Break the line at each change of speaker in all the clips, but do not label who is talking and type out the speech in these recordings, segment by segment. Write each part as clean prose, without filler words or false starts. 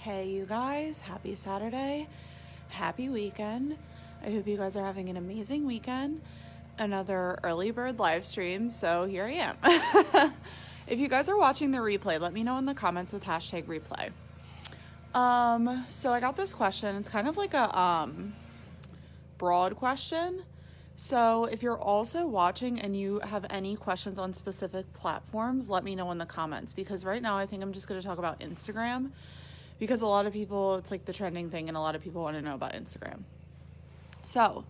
Hey you guys, happy Saturday, happy weekend. I hope you guys are having an amazing weekend. Another early bird live stream, so here I am. If you guys are watching the replay, let me know in the comments with hashtag replay. So I got this question. It's kind of like a broad question. So if you're also watching and you have any questions on specific platforms, let me know in the comments, because right now I think I'm just going to talk about Instagram, because a lot of people, it's like the trending thing and a lot of people want to know about Instagram. So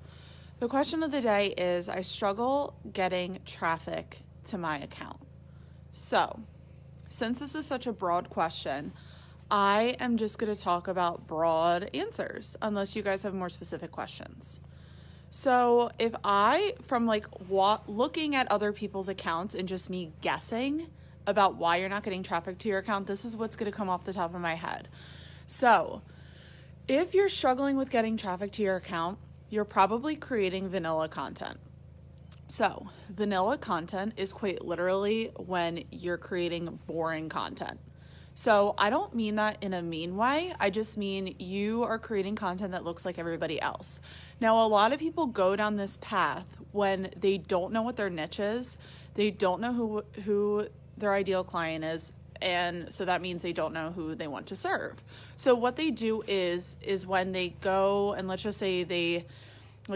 the question of the day is, I struggle getting traffic to my account. So since this is such a broad question, I am just going to talk about broad answers unless you guys have more specific questions. So if from looking at other people's accounts and just me guessing about why you're not getting traffic to your account, this is what's going to come off the top of my head. So if you're struggling with getting traffic to your account, you're probably creating vanilla content. So vanilla content is quite literally when you're creating boring content. So I don't mean that in a mean way. I just mean you are creating content that looks like everybody else. Now, a lot of people go down this path when they don't know what their niche is. They don't know who their ideal client is. And so that means they don't know who they want to serve. So what they do is when they go, and let's just say they,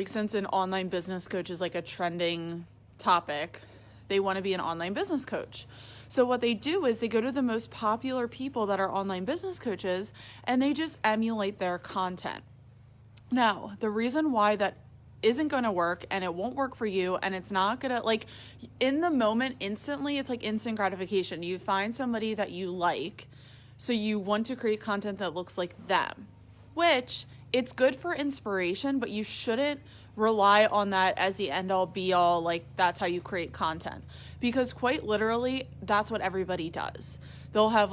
since an online business coach is like a trending topic, they want to be an online business coach. So what they do is they go to the most popular people that are online business coaches and they just emulate their content. Now, the reason why that isn't going to work, and it won't work for you, and it's not going to, in the moment, instantly, it's like instant gratification. You find somebody that you like, so you want to create content that looks like them, which it's good for inspiration, but you shouldn't rely on that as the end all be all, that's how you create content, because quite literally that's what everybody does. They'll have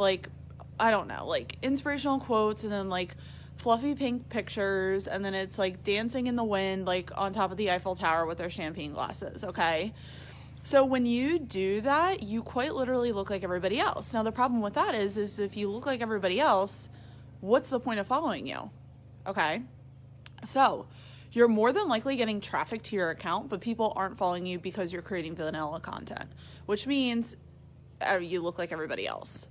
inspirational quotes and then fluffy pink pictures, and then it's dancing in the wind on top of the Eiffel Tower with their champagne glasses. Okay, so when you do that, you quite literally look like everybody else. Now the problem with that is if you look like everybody else, what's the point of following you? Okay, so you're more than likely getting traffic to your account, but people aren't following you because you're creating vanilla content, which means you look like everybody else.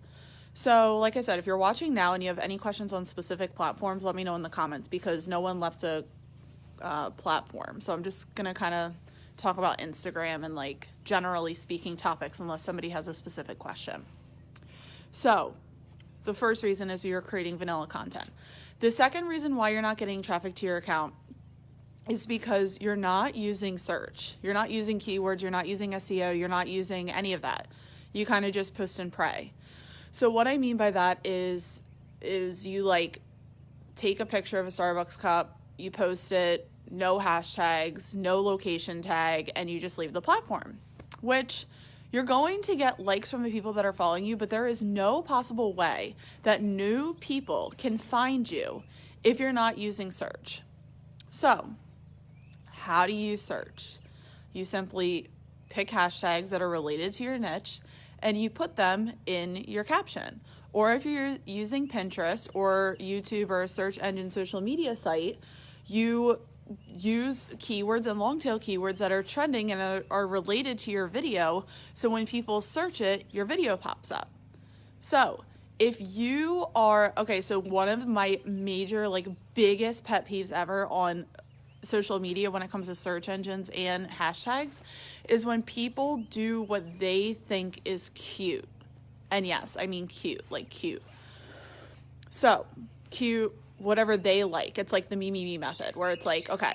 So like I said, if you're watching now and you have any questions on specific platforms, let me know in the comments, because no one left a platform. So I'm just going to kind of talk about Instagram and generally speaking topics, unless somebody has a specific question. So the first reason is you're creating vanilla content. The second reason why you're not getting traffic to your account is because you're not using search. You're not using keywords. You're not using SEO. You're not using any of that. You kind of just post and pray. So what I mean by that is you take a picture of a Starbucks cup, you post it, no hashtags, no location tag, and you just leave the platform, which you're going to get likes from the people that are following you, but there is no possible way that new people can find you if you're not using search. So how do you search? You simply pick hashtags that are related to your niche and you put them in your caption. Or if you're using Pinterest or YouTube or a search engine social media site, you use keywords and long tail keywords that are trending and are related to your video. So when people search it, your video pops up. So if you are, so one of my major, biggest pet peeves ever on social media when it comes to search engines and hashtags is when people do what they think is cute. And yes, I mean cute, cute. So cute, whatever they like. It's the me method, where it's okay,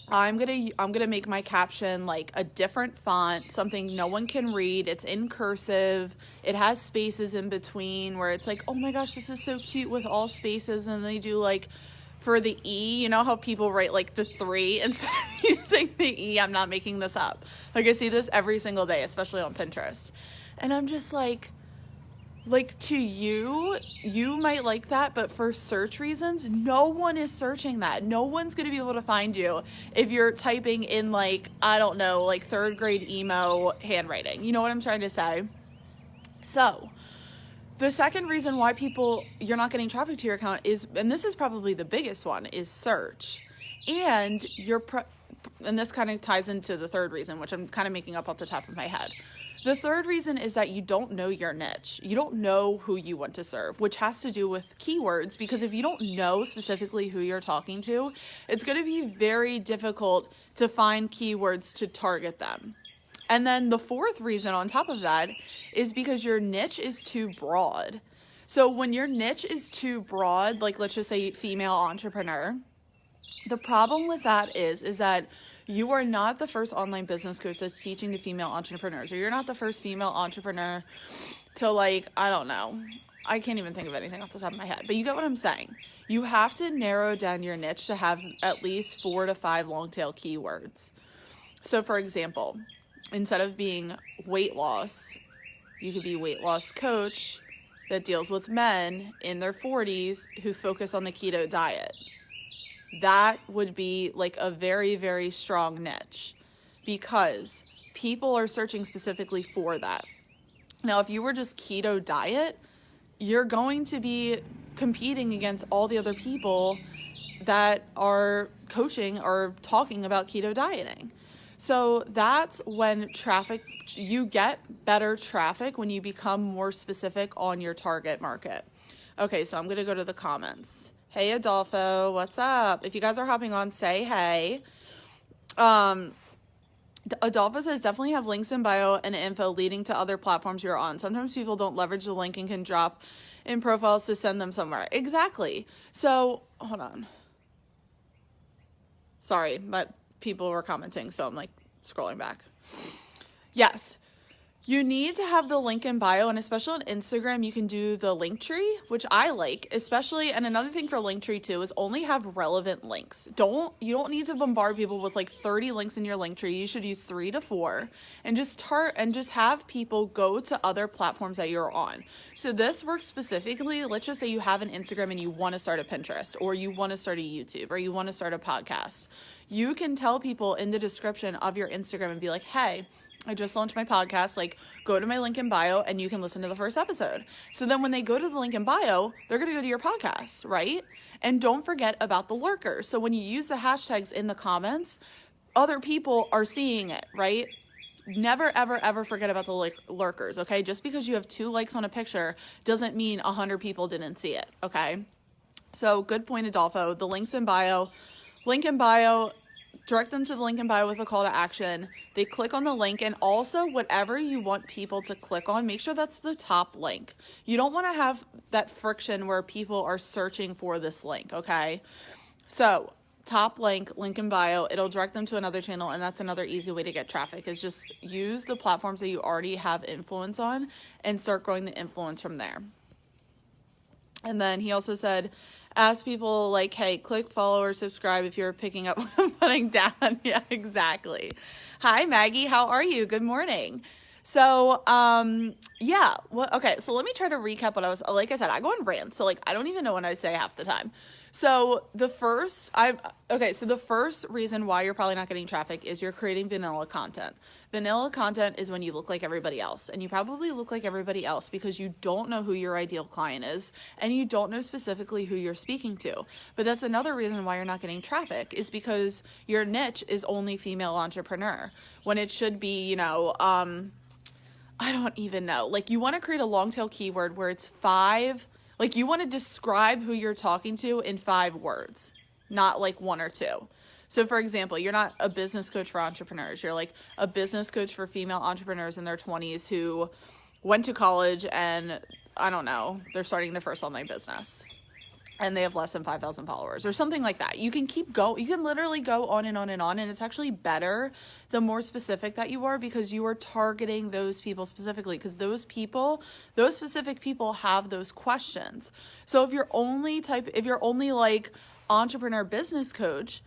I'm gonna make my caption a different font, something no one can read. It's in cursive. It has spaces in between, where it's oh my gosh, this is so cute with all spaces. And they do for the E, you know how people write the 3 instead of using the E? I'm not making this up. I see this every single day, especially on Pinterest. And I'm just to you might like that, but for search reasons, no one is searching that. No one's going to be able to find you if you're typing in I don't know, third grade emo handwriting. You know what I'm trying to say? So The second reason why you're not getting traffic to your account is, and this is probably the biggest one, is search. And and this kind of ties into the third reason, which I'm kind of making up off the top of my head. The third reason is that you don't know your niche. You don't know who you want to serve, which has to do with keywords, because if you don't know specifically who you're talking to, it's going to be very difficult to find keywords to target them. And then the fourth reason on top of that is because your niche is too broad. So when your niche is too broad, like let's just say female entrepreneur, the problem with that is that you are not the first online business coach that's teaching to female entrepreneurs, or you're not the first female entrepreneur to, like, I don't know. I can't even think of anything off the top of my head, but you get what I'm saying. You have to narrow down your niche to have at least 4 to 5 long tail keywords. So for example, instead of being weight loss, you could be weight loss coach that deals with men in their 40s who focus on the keto diet. That would be like a very, very strong niche, because people are searching specifically for that. Now, if you were just keto diet, you're going to be competing against all the other people that are coaching or talking about keto dieting. So that's when you get better traffic when you become more specific on your target market. Okay, so I'm going to go to the comments. Hey, Adolfo, what's up? If you guys are hopping on, say hey. Adolfo says, definitely have links in bio and info leading to other platforms you're on. Sometimes people don't leverage the link and can drop in profiles to send them somewhere. Exactly. So, hold on. Sorry, but people were commenting, so I'm like scrolling back. Yes, you need to have the link in bio, and especially on Instagram, you can do the link tree, which I like, especially. And another thing for link tree too is only have relevant links. You don't need to bombard people with like 30 links in your link tree. You should use 3 to 4 and just have people go to other platforms that you're on. So this works specifically. Let's just say you have an Instagram and you want to start a Pinterest, or you want to start a YouTube, or you want to start a podcast. You can tell people in the description of your Instagram and be like, hey, I just launched my podcast, like go to my link in bio and you can listen to the first episode. So then when they go to the link in bio, they're going to go to your podcast, right? And don't forget about the lurkers. So when you use the hashtags in the comments, other people are seeing it, right? Never, ever, ever forget about the lurkers, okay? Just because you have 2 likes on a picture doesn't mean 100 people didn't see it, okay? So good point, Adolfo. The links in bio, link in bio, direct them to the link in bio with a call to action. They click on the link, and also whatever you want people to click on, make sure that's the top link. You don't want to have that friction where people are searching for this link, okay? So top link in bio, it'll direct them to another channel, and that's another easy way to get traffic is just use the platforms that you already have influence on and start growing the influence from there. And then he also said, ask people like, hey, click follow or subscribe if you're picking up what I'm putting down. Yeah, exactly. Hi, Maggie. How are you? Good morning. So, yeah. Well, okay. So let me try to recap what like I said, I go on rants. So like, I don't even know what I say half the time. So the first reason why you're probably not getting traffic is you're creating vanilla content. Vanilla content is when you look like everybody else, and you probably look like everybody else because you don't know who your ideal client is and you don't know specifically who you're speaking to. But that's another reason why you're not getting traffic is because your niche is only female entrepreneur when it should be, I don't even know. Like you want to create a long tail keyword where it's 5. Like you want to describe who you're talking to in 5 words, not like 1 or 2. So for example, you're not a business coach for entrepreneurs. You're like a business coach for female entrepreneurs in their 20s who went to college and I don't know, they're starting their first online business and they have less than 5,000 followers or something like that. You can keep going. You can literally go on and on and on. And it's actually better the more specific that you are because you are targeting those people specifically because those specific people have those questions. So if you're only like entrepreneur business coach,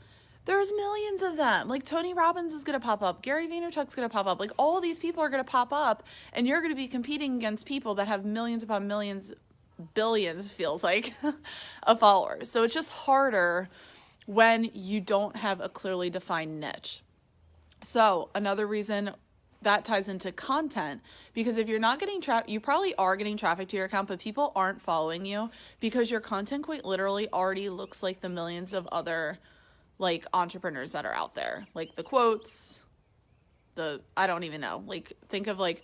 there's millions of them. Like Tony Robbins is going to pop up. Gary Vaynerchuk's going to pop up. Like all these people are going to pop up and you're going to be competing against people that have millions upon millions, billions feels like of followers. So it's just harder when you don't have a clearly defined niche. So another reason that ties into content, because if you're not getting traffic, you probably are getting traffic to your account, but people aren't following you because your content quite literally already looks like the millions of other like entrepreneurs that are out there. Like the quotes, I don't even know. Like think of like,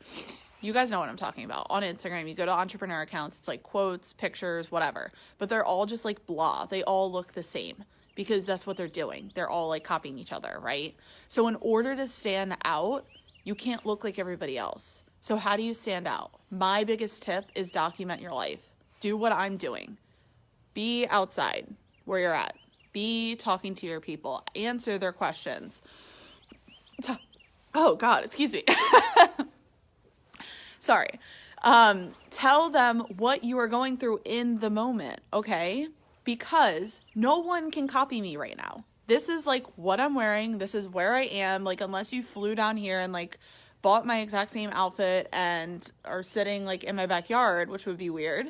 you guys know what I'm talking about. On Instagram, you go to entrepreneur accounts, it's like quotes, pictures, whatever. But they're all just like blah. They all look the same because that's what they're doing. They're all like copying each other, right? So in order to stand out, you can't look like everybody else. So how do you stand out? My biggest tip is document your life. Do what I'm doing. Be outside where you're at. Be talking to your people. Answer their questions. Oh God, excuse me. Sorry. Tell them what you are going through in the moment, okay? Because no one can copy me right now. This is like what I'm wearing. This is where I am. Like, unless you flew down here and like bought my exact same outfit and are sitting like in my backyard, which would be weird,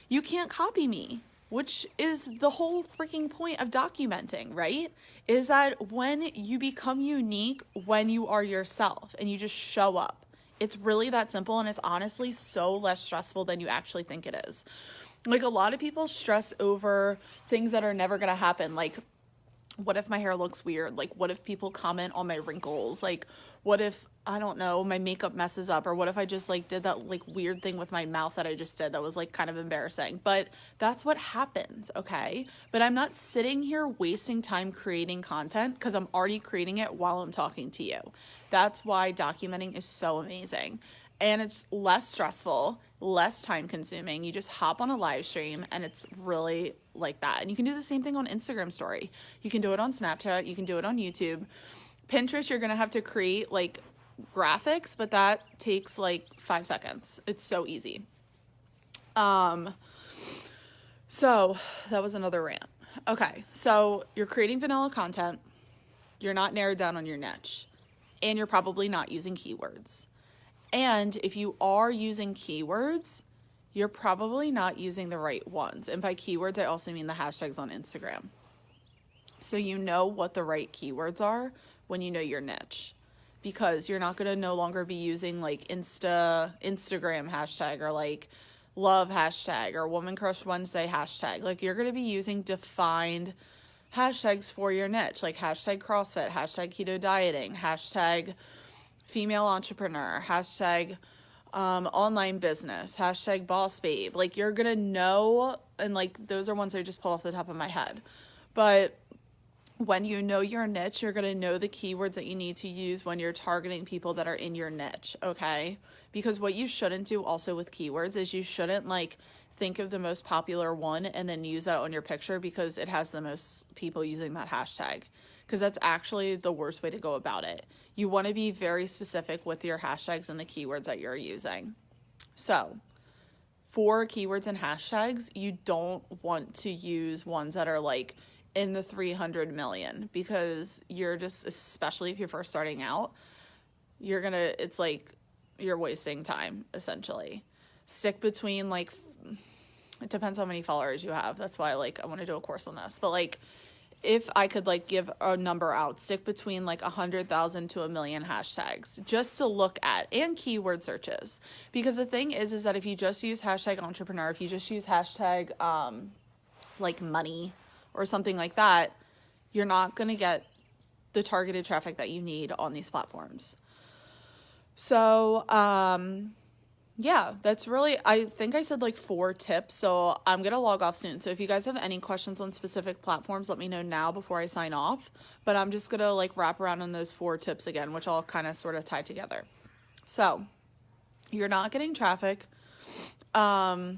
you can't copy me, which is the whole freaking point of documenting, right? Is that when you become unique, when you are yourself and you just show up. It's really that simple, and it's honestly so less stressful than you actually think it is. Like, a lot of people stress over things that are never going to happen. Like, what if my hair looks weird? Like, what if people comment on my wrinkles? Like, what if, I don't know, my makeup messes up? Or what if I just like did that like weird thing with my mouth that I just did that was like kind of embarrassing? But that's what happens, okay? But I'm not sitting here wasting time creating content because I'm already creating it while I'm talking to you. That's why documenting is so amazing. And it's less stressful, less time consuming. You just hop on a live stream and it's really like that. And you can do the same thing on Instagram story. You can do it on Snapchat. You can do it on YouTube. Pinterest, you're going to have to create like graphics, but that takes like 5 seconds. It's so easy. So that was another rant. Okay. So you're creating vanilla content. You're not narrowed down on your niche, and you're probably not using keywords. And if you are using keywords, you're probably not using the right ones. And by keywords, I also mean the hashtags on Instagram. So you know what the right keywords are when you know your niche, because you're not going to no longer be using like Instagram hashtag or like love hashtag or Woman Crush Wednesday hashtag. Like, you're going to be using defined hashtags for your niche, like hashtag CrossFit, hashtag keto dieting, hashtag female entrepreneur, hashtag online business, hashtag boss babe. Like, you're gonna know, and like those are ones I just pulled off the top of my head. But when you know your niche, you're gonna know the keywords that you need to use when you're targeting people that are in your niche, okay? Because what you shouldn't do also with keywords is you shouldn't like think of the most popular one and then use that on your picture because it has the most people using that hashtag. Because that's actually the worst way to go about it. You want to be very specific with your hashtags and the keywords that you're using. So for keywords and hashtags, you don't want to use ones that are like in the 300 million, because you're just, especially if you're first starting out, it's like you're wasting time essentially. Stick between like, it depends how many followers you have. That's why like I want to do a course on this. But like, if I could like give a number out, stick between like 100,000 to 1 million hashtags just to look at, and keyword searches. Because the thing is that if you just use hashtag entrepreneur, if you just use hashtag like money or something like that, you're not going to get the targeted traffic that you need on these platforms. So, yeah, that's really, I think I said like 4 tips, so I'm going to log off soon. So if you guys have any questions on specific platforms, let me know now before I sign off. But I'm just going to like wrap around on those 4 tips again, which I'll kind of sort of tie together. So you're not getting traffic. Oh,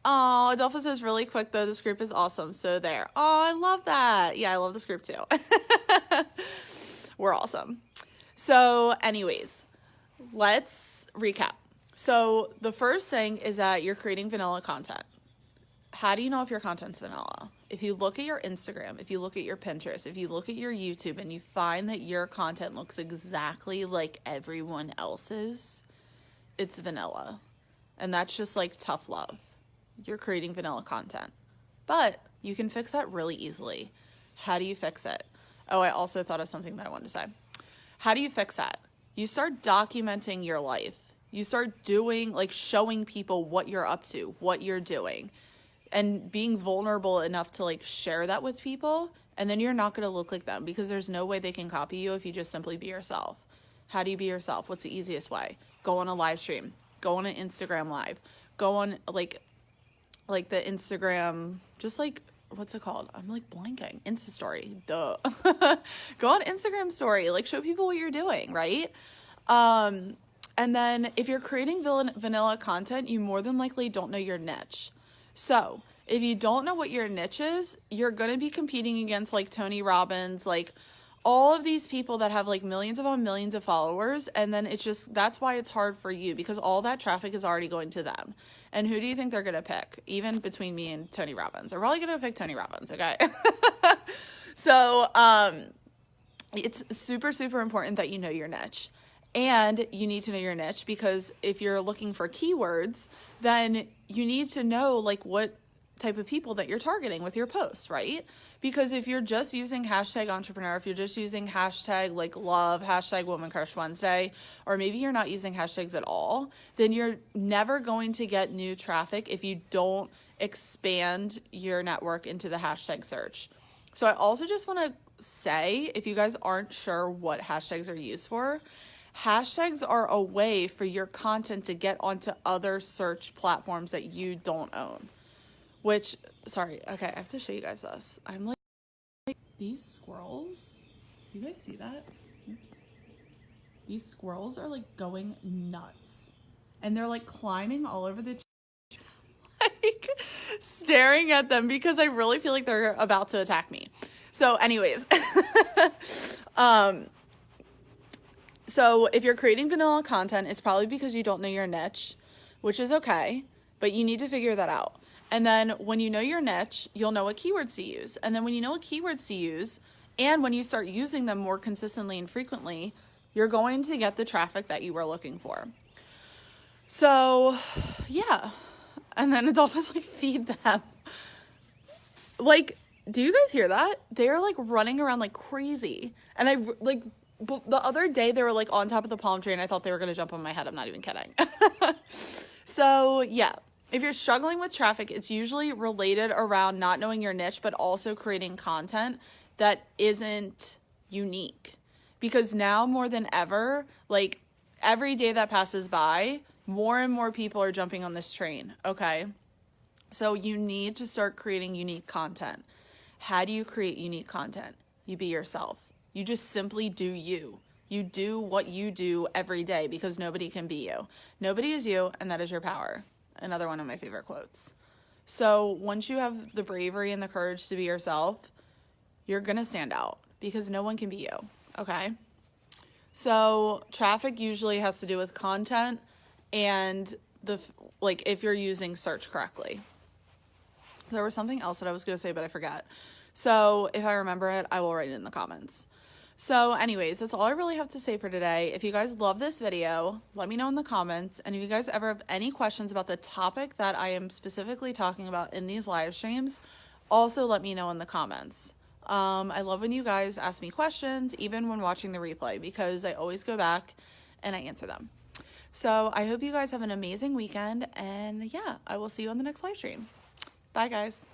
Adelpha says really quick though, this group is awesome. So there. Oh, I love that. Yeah, I love this group too. We're awesome. So anyways, let's recap. So the first thing is that you're creating vanilla content. How do you know if your content's vanilla? If you look at your Instagram, if you look at your Pinterest, if you look at your YouTube and you find that your content looks exactly like everyone else's, it's vanilla. And that's just like tough love. You're creating vanilla content. But you can fix that really easily. How do you fix it? Oh, I also thought of something that I wanted to say. How do you fix that? You start documenting your life. You start doing, like, showing people what you're up to, what you're doing, and being vulnerable enough to, like, share that with people. And then you're not going to look like them, because there's no way they can copy you if you just simply be yourself. How do you be yourself? What's the easiest way? Go on a live stream. Go on an Instagram live. Go on, like the Instagram, just like, what's it called? I'm like blanking. Insta story. Duh. Go on Instagram story. Like, show people what you're doing, right? And then if you're creating vanilla content, you more than likely don't know your niche. So if you don't know what your niche is, you're going to be competing against, like, Tony Robbins, like, all of these people that have, like, millions upon millions of followers. And then it's just, that's why it's hard for you, because all that traffic is already going to them. And who do you think they're going to pick? Even between me and Tony Robbins, they're probably going to pick Tony Robbins. Okay. So, it's super, super important that you know your niche. And you need to know your niche, because if you're looking for keywords, then you need to know, like, what type of people that you're targeting with your posts, right? Because if you're just using hashtag entrepreneur, if you're just using hashtag, like, love, hashtag Woman Crush Wednesday, or maybe you're not using hashtags at all, then you're never going to get new traffic if you don't expand your network into the hashtag search. So I also just want to say, if you guys aren't sure what hashtags are used for, hashtags are a way for your content to get onto other search platforms that you don't own. Which, sorry, okay, I have to show you guys this. I'm like, these squirrels, do you guys see that? Oops. These squirrels are, like, going nuts. And they're, like, climbing all over the like, staring at them, because I really feel like they're about to attack me. So anyways, so if you're creating vanilla content, it's probably because you don't know your niche, which is okay, but you need to figure that out. And then when you know your niche, you'll know what keywords to use. And then when you know what keywords to use, and when you start using them more consistently and frequently, you're going to get the traffic that you were looking for. So, yeah. And then it's almost like, feed them. Like, do you guys hear that? They're, like, running around like crazy. And I, like, the other day they were, like, on top of the palm tree, and I thought they were going to jump on my head. I'm not even kidding. So, yeah. If you're struggling with traffic, it's usually related around not knowing your niche, but also creating content that isn't unique. Because now more than ever, like, every day that passes by, more and more people are jumping on this train, okay? So you need to start creating unique content. How do you create unique content? You be yourself. You just simply do you. You do what you do every day, because nobody can be you. Nobody is you, and that is your power. Another one of my favorite quotes. So once you have the bravery and the courage to be yourself, you're going to stand out, because no one can be you. Okay. So traffic usually has to do with content and like, if you're using search correctly. There was something else that I was going to say, but I forgot. So if I remember it, I will write it in the comments. So anyways, that's all I really have to say for today. If you guys love this video, let me know in the comments. And if you guys ever have any questions about the topic that I am specifically talking about in these live streams, also let me know in the comments. I love when you guys ask me questions, even when watching the replay, because I always go back and I answer them. So I hope you guys have an amazing weekend, and yeah, I will see you on the next live stream. Bye guys.